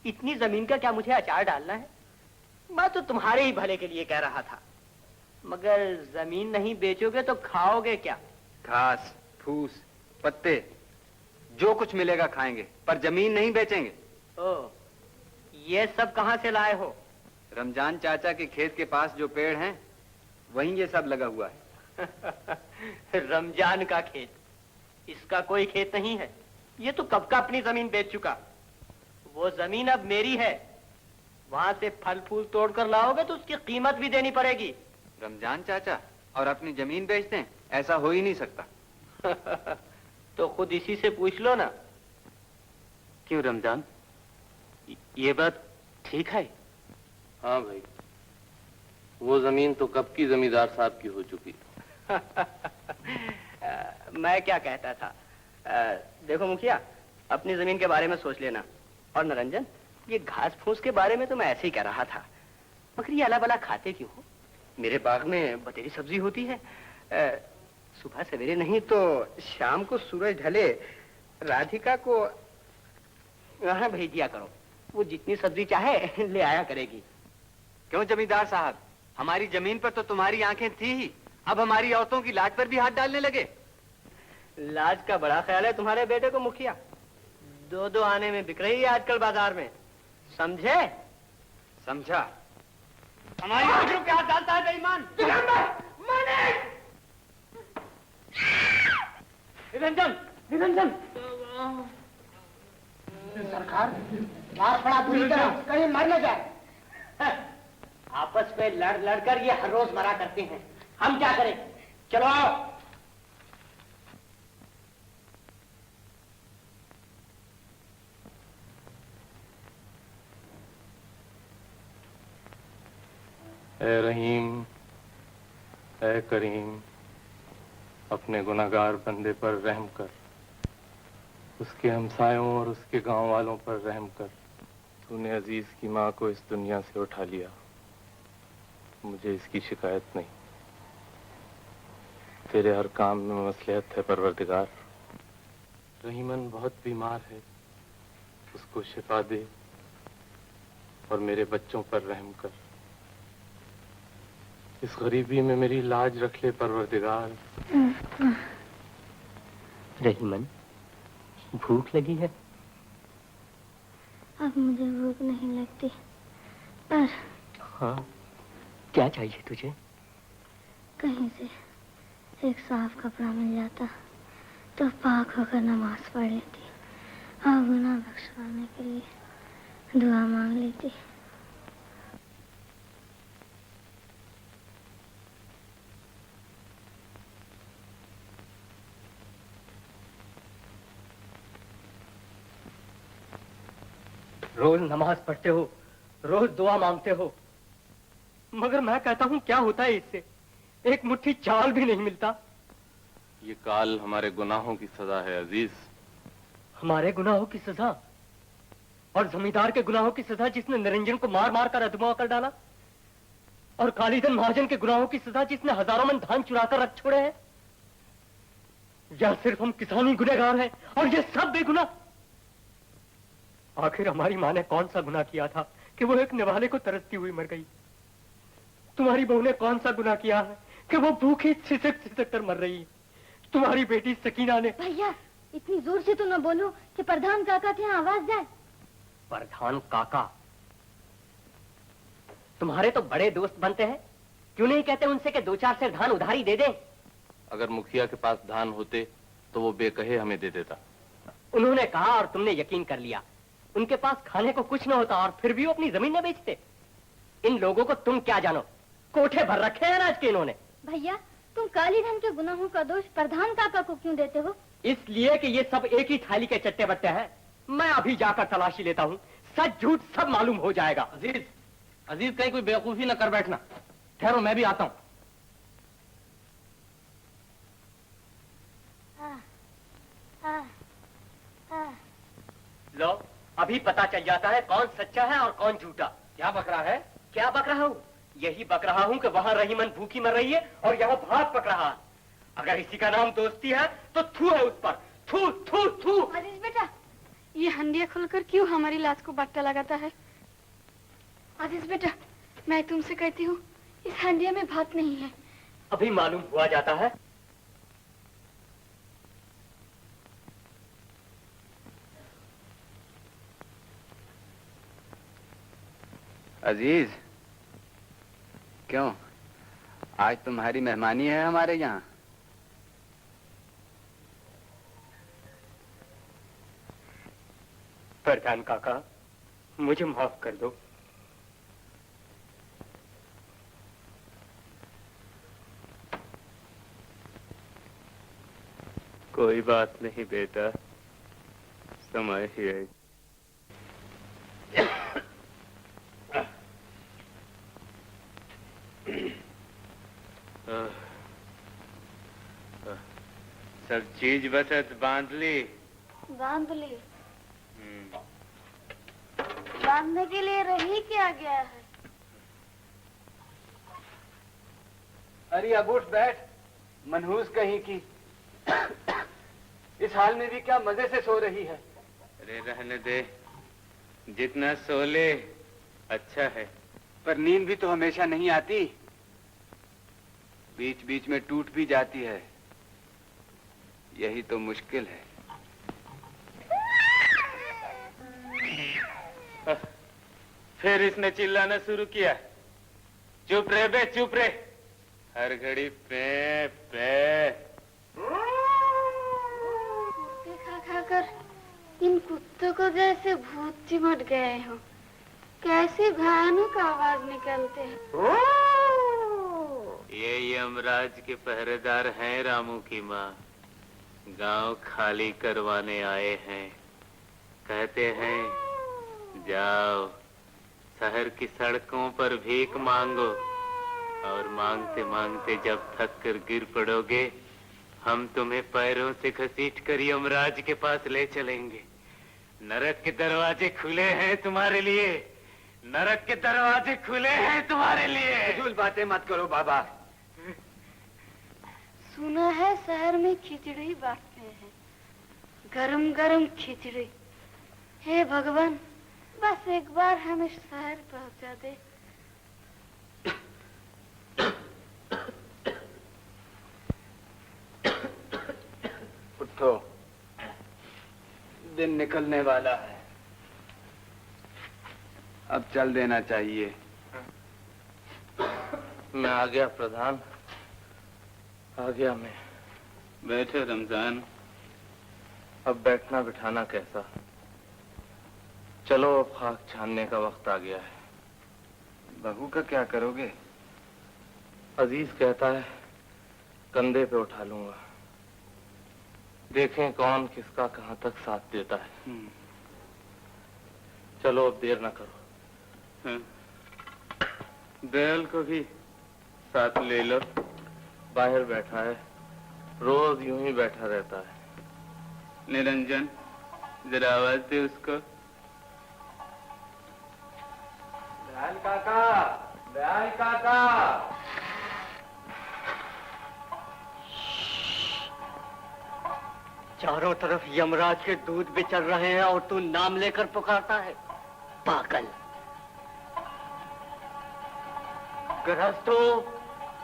Speaker 6: इतनी जमीन का क्या मुझे अचार डालना है? मैं तो तुम्हारे ही भले के लिए कह रहा था। मगर जमीन नहीं बेचोगे तो खाओगे क्या?
Speaker 10: घास, फूस, पत्ते, जो कुछ मिलेगा खाएंगे, पर जमीन नहीं बेचेंगे।
Speaker 6: ओ, ये सब कहाँ से लाए हो?
Speaker 10: रमजान चाचा के खेत के पास जो पेड़ हैं, वहीं ये सब लगा हुआ है।
Speaker 6: रमजान का खेत? इसका कोई खेत नहीं है। ये तो कब का अपनी जमीन बेच चुका। वो जमीन अब मेरी है। वहां से फल फूल तोड़कर लाओगे तो उसकी कीमत भी देनी पड़ेगी।
Speaker 10: रमजान चाचा और अपनी जमीन बेचते हैं, ऐसा हो ही नहीं सकता।
Speaker 6: तो खुद इसी से पूछ लो ना।
Speaker 7: क्यों रमजान, ये बात ठीक है?
Speaker 5: हाँ भाई, वो जमीन तो कब की जमींदार साहब की हो चुकी।
Speaker 6: मैं क्या कहता था, देखो मुखिया, अपनी जमीन के बारे में सोच लेना। और निरंजन, ये घास फूस के बारे में तो मैं ऐसे ही कह रहा था। मगर ये अला बला खाते क्यों हो? मेरे बाग में बतेरी सब्जी होती है। सुबह सवेरे नहीं तो शाम को सूरज ढले राधिका को यहाँ भेज दिया करो। वो जितनी सब्जी चाहे ले आया करेगी।
Speaker 10: क्यों जमींदार साहब, हमारी जमीन पर तो तुम्हारी आंखें थी ही, अब हमारी औरतों की लाज पर भी हाथ डालने लगे।
Speaker 6: लाज का बड़ा ख्याल है तुम्हारे बेटे को मुखिया। दो दो आने में बिक रही है आजकल बाजार में, समझे?
Speaker 10: समझा,
Speaker 8: हमारी आबरू पे हाथ डालता है बेईमान। निरंजन, निरंजन। सरकार, मार पड़ा पूरी तरह, कहीं मर न जाए। आपस में लड़ लड़कर ये हर रोज मरा करते हैं, हम क्या करें? चलो आओ।
Speaker 5: ऐ रहीम, ऐ करीम, अपने गुनाहगार बंदे पर रहम कर, उसके हमसायों और उसके गांव वालों पर रहम कर। तूने अजीज की माँ को इस दुनिया से उठा लिया, मुझे इसकी शिकायत नहीं। तेरे हर काम में मसलिहत है परवरदिगार। रहीमन बहुत बीमार है, उसको शिफा दे और मेरे बच्चों पर रहम कर। इस गरीबी में मेरी लाज रख ले परवरदिगार।
Speaker 6: रहीमन, भूख लगी है?
Speaker 2: अब मुझे भूख नहीं लगती, पर
Speaker 6: हाँ, क्या चाहिए तुझे?
Speaker 2: कहीं से एक साफ कपड़ा मिल जाता तो पाक होकर नमाज पढ़ लेती और गुनाह बख्शवाने के लिए दुआ मांग लेती।
Speaker 6: रोज नमाज पढ़ते हो, रोज दुआ मांगते हो, मगर मैं कहता हूँ क्या होता है इससे? एक मुट्ठी चावल भी नहीं मिलता।
Speaker 5: ये काल हमारे गुनाहों की सजा है अजीज।
Speaker 6: हमारे गुनाहों की सजा? और जमींदार के गुनाहों की सजा जिसने निरंजन को मार मार कर अधमवा कर डाला? और कालीधन महाजन के गुनाहों की सजा जिसने हजारों मन धान चुरा कर रख छोड़े हैं? या सिर्फ हम किसानी गुनहगार हैं और ये सब बेगुनाह? आखिर हमारी माँ ने कौन सा गुनाह किया था कि वो एक निवाले को तरसती हुई मर गई? तुम्हारी बहू ने कौन सा गुनाह किया है कि वो भूखी सिसक सिसक कर मर रही है? तुम्हारी बेटी सकीना ने।
Speaker 2: भैया, इतनी जोर से तो न बोलो कि प्रधान काका के यहाँ आवाज जाए।
Speaker 6: प्रधान काका? तुम्हारे तो बड़े दोस्त बनते हैं, क्यों नहीं कहते उनसे कि 2-4 सेर धान उधारी दे दें?
Speaker 5: अगर मुखिया के पास धान होते तो वो बेकहे हमें दे देता।
Speaker 6: उन्होंने कहा और तुमने यकीन कर लिया। उनके पास खाने को कुछ न होता और फिर भी वो अपनी जमीन न बेचते। इन लोगों को तुम क्या जानो, कोठे भर रखे हैं अनाज के इन्होंने।
Speaker 2: भैया, तुम कालीधन के गुनाहों का दोष प्रधान काका को क्यों देते हो?
Speaker 6: इसलिए कि ये सब एक ही थाली के चट्टे बट्टे हैं। मैं अभी जाकर तलाशी लेता हूँ, सच झूठ सब मालूम हो जाएगा।
Speaker 5: अजीज, अजीज कहीं कोई बेवकूफी न कर बैठना। ठहरो, मैं भी आता हूँ।
Speaker 6: लो, अभी पता चल जाता है कौन सच्चा है और कौन झूठा।
Speaker 5: क्या बक रहा है?
Speaker 6: क्या बक रहा हूँ? यही बक रहा हूँ कि वहाँ रहीमन भूखी मर रही है और यहाँ भात पक रहा है। अगर इसी का नाम दोस्ती है तो थू है उस पर। थू थू थू।
Speaker 3: अजीज बेटा, ये हंडिया खुलकर क्यों हमारी लाश को बट्टा लगाता है? अजीज बेटा, मैं तुमसे कहती हूँ, इस हंडिया में भात नहीं है।
Speaker 6: अभी मालूम हुआ जाता है।
Speaker 10: अजीज, क्यों आज तुम्हारी मेहमानी है हमारे यहाँ?
Speaker 6: प्रधान काका, मुझे माफ कर दो।
Speaker 4: कोई बात नहीं बेटा, समय ही है। सब चीज बसत बांध ली?
Speaker 2: बांध ली। बांधने के लिए रही क्या गया है?
Speaker 10: अरे अब उठ बैठ, मनहूस कहीं की। इस हाल में भी क्या मजे से सो रही है?
Speaker 4: अरे रहने दे, जितना सो ले अच्छा है।
Speaker 10: पर नींद भी तो हमेशा नहीं आती, बीच बीच में टूट भी जाती है। यही तो मुश्किल है।
Speaker 4: फिर इसने चिल्लाना शुरू किया।
Speaker 5: चुप रहे बे, चुप रहे। हर घड़ी पे पे।
Speaker 2: खा खाकर इन कुत्तों को जैसे भूत चिमट गए हो। कैसी भयानक आवाज निकलते हैं।
Speaker 5: ये यमराज के पहरेदार हैं रामू की माँ। गांव खाली करवाने आए हैं। कहते हैं जाओ शहर की सड़कों पर भीख मांगो, और मांगते मांगते जब थक कर गिर पड़ोगे हम तुम्हें पैरों से घसीट कर यमराज के पास ले चलेंगे। नरक के दरवाजे खुले हैं तुम्हारे लिए। नरक के दरवाजे खुले हैं तुम्हारे लिए।
Speaker 6: फजूल बातें मत करो बाबा।
Speaker 2: सुना है शहर में खिचड़ी बांटते हैं, गरम गरम खिचड़ी। हे भगवान, बस एक बार हमें शहर पहुंचा दे।
Speaker 6: उठो, दिन निकलने वाला है, अब चल देना चाहिए।
Speaker 5: मैं आ गया प्रधान, आ गया मैं।
Speaker 4: बैठे रमजान।
Speaker 5: अब बैठना बिठाना कैसा। चलो अब खाक छानने का वक्त आ गया है।
Speaker 6: बहू का क्या करोगे?
Speaker 5: अजीज कहता है कंधे पे उठा लूंगा। देखें कौन किसका कहां तक साथ देता है। चलो अब देर ना करो।
Speaker 4: दयाल को भी साथ ले लो।
Speaker 5: बाहर बैठा है, रोज यूं ही बैठा रहता है।
Speaker 4: निरंजन, जरा आवाज दे उसको।
Speaker 6: दयाल काका, दयाल काका।
Speaker 8: चारों तरफ यमराज के दूध बिचर रहे हैं और तू नाम लेकर पुकारता है। पागल। गृहस्थों,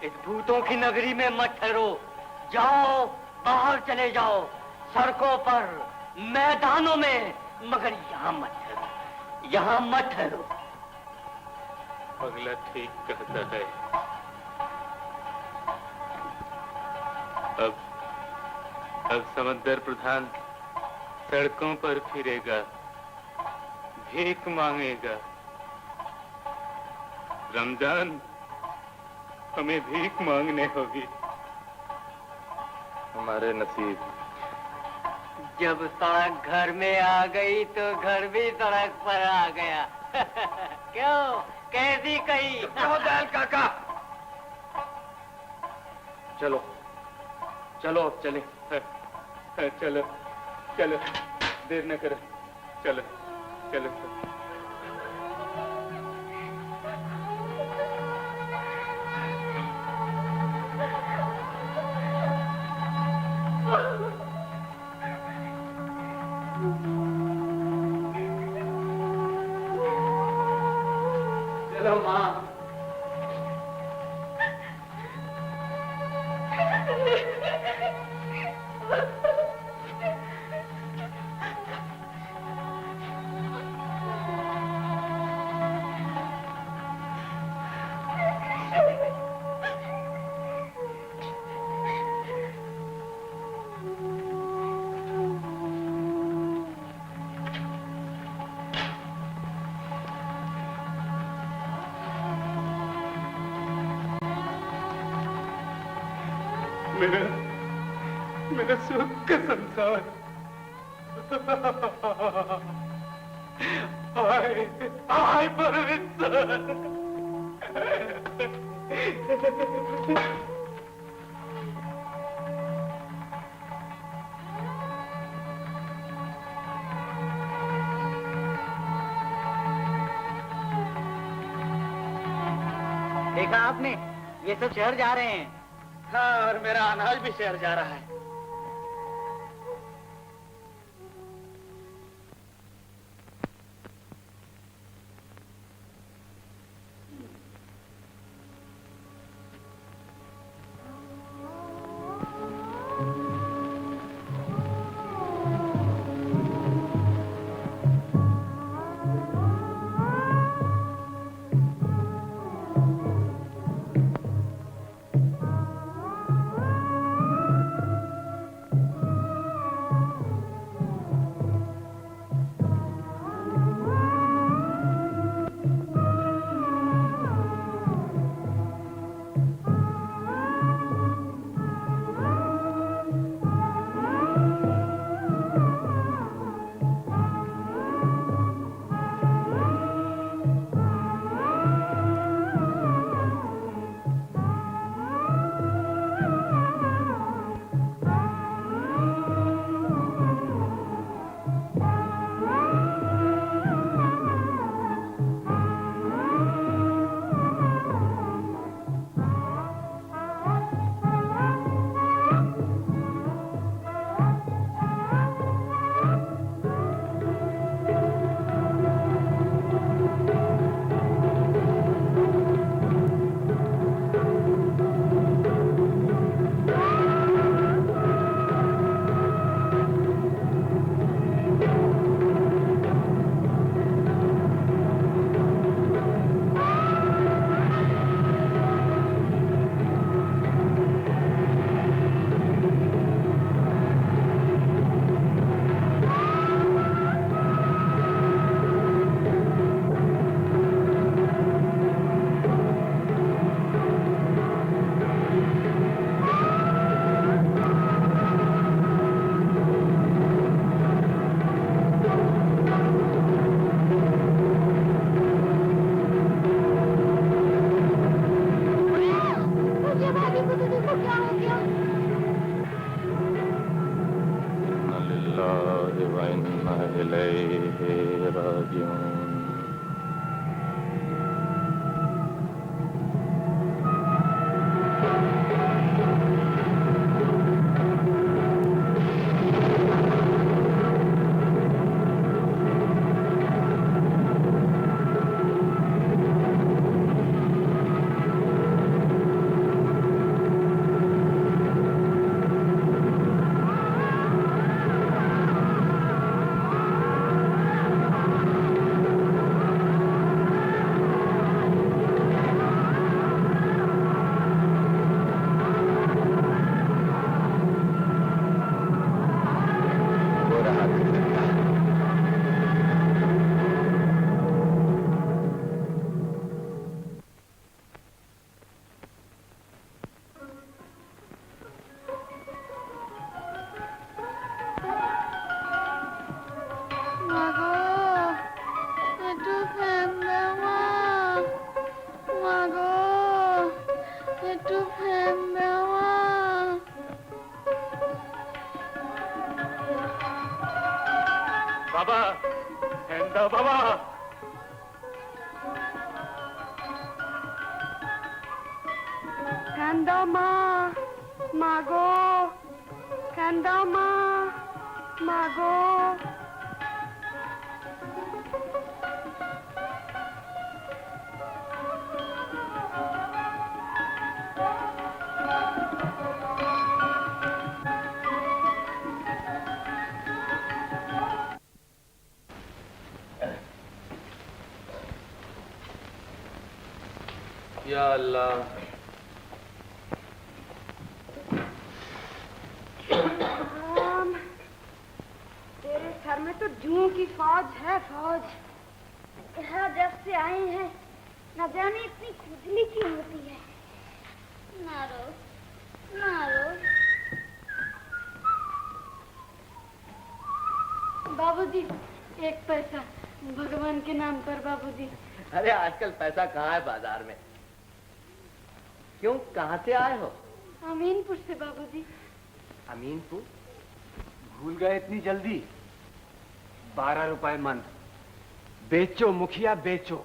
Speaker 8: इस भूतों की नगरी में मत ठहरो। जाओ, बाहर चले जाओ, सड़कों पर, मैदानों में, मगर यहाँ मत ठहरो, यहाँ मत ठहरो।
Speaker 5: अगला ठीक कहता है। अब समंदर प्रधान सड़कों पर फिरेगा, भीख मांगेगा। रमजान, हमें भीख मांगने होगी। हमारे नसीब।
Speaker 8: जब सड़क घर में आ गई तो घर भी सड़क पर आ गया। क्यों, कैसी कही?
Speaker 6: क्यों दयाल काका?
Speaker 5: चलो चलो अब चले। चलो चलो, देर न करो। चलो चलो।
Speaker 6: चलो माँ।
Speaker 5: मेरा सुख का संसार। हाय हाय परमेश्वर।
Speaker 8: देखा आपने, ये सब शहर जा रहे हैं।
Speaker 6: हाँ, और मेरा अनाज भी शहर जा रहा है।
Speaker 5: वइन्ना इलैहि राजिऊन। बाबा, हेंदा बाबा।
Speaker 3: Kandama, Mago, Kandama, Mago.
Speaker 5: या अल्लाह,
Speaker 3: राम, तेरे सर में तो जुओं की फौज है, फौज।
Speaker 2: यहाँ जब से आए हैं न जाने इतनी खुजली क्यों होती है। ना रो, ना रो। बाबूजी, एक पैसा भगवान के नाम पर बाबूजी।
Speaker 6: अरे आजकल पैसा कहाँ है बाजार में? क्यों, कहाँ से आए हो?
Speaker 2: अमीनपुर से बाबूजी।
Speaker 6: अमीनपुर?
Speaker 7: भूल गए इतनी जल्दी? 12 रुपए मन। बेचो मुखिया, बेचो।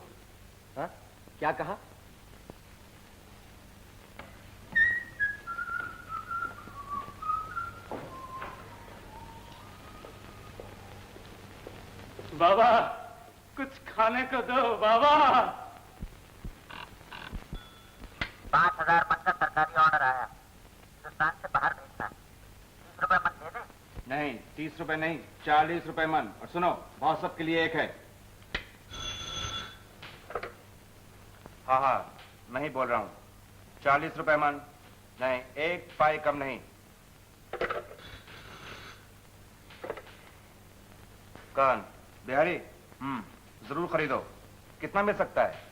Speaker 6: हाँ? क्या कहा?
Speaker 5: बाबा, कुछ खाने को दो बाबा।
Speaker 11: 5000 मन का सरकारी ऑर्डर आया, हिंदुस्तान से बाहर भेजना है। 30 रुपए मन दे दे।
Speaker 7: नहीं, 30 रुपए नहीं, 40 रुपए मन। और सुनो, बहुत सबके लिए एक है। हाँ हाँ, नहीं बोल रहा हूँ। 40 रुपए मन। नहीं, एक पाई कम नहीं। कौन? बिहारी? जरूर खरीदो। कितना मिल सकता है?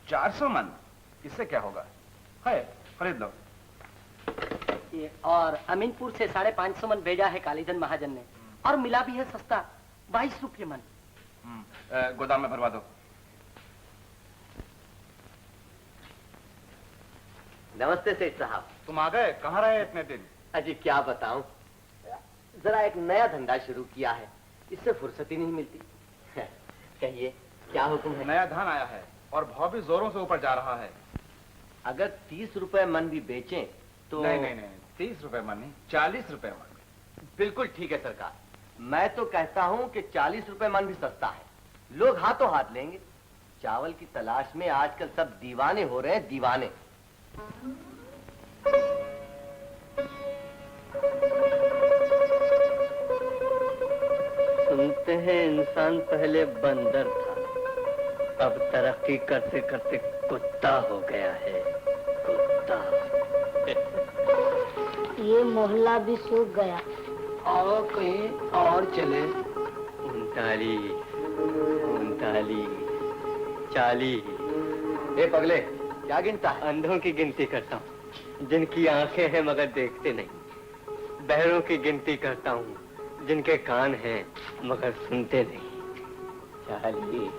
Speaker 7: 400 मन। इससे क्या होगा? है, खरीद लो।
Speaker 6: ये और अमीनपुर से 550 मन भेजा है कालीचंद महाजन ने, और मिला भी है सस्ता, 22 रुपये मन।
Speaker 7: गोदाम में भरवा दो।
Speaker 6: नमस्ते सेठ साहब।
Speaker 7: तुम आ गए? कहाँ रहे इतने दिन?
Speaker 6: अजी क्या बताऊं, जरा एक नया धंधा शुरू किया है, इससे फुर्सत ही नहीं मिलती। कहिए, क्या हुक्म है?
Speaker 7: नया धान आया है और भाव भी जोरों से ऊपर जा रहा है।
Speaker 6: अगर 30 रुपए मन भी बेचें तो?
Speaker 7: नहीं नहीं नहीं, 30 रुपए मन नहीं, 40 रुपए मन।
Speaker 6: बिल्कुल ठीक है सरकार। मैं तो कहता हूं कि 40 रुपए मन भी सस्ता है, लोग हाथों हाथ लेंगे। चावल की तलाश में आजकल सब दीवाने हो रहे हैं, दीवाने।
Speaker 8: सुनते हैं इंसान पहले बंदर था, अब तरक्की करते करते कुत्ता हो गया है, कुत्ता।
Speaker 2: ये मोहल्ला भी सूख गया।
Speaker 8: आओ कहीं और चले। 39, 40।
Speaker 6: ए पगले, क्या गिनता है?
Speaker 8: अंधों की गिनती करता हूँ, जिनकी आंखें हैं मगर देखते नहीं। बहरों की गिनती करता हूँ, जिनके कान हैं मगर सुनते नहीं। 40,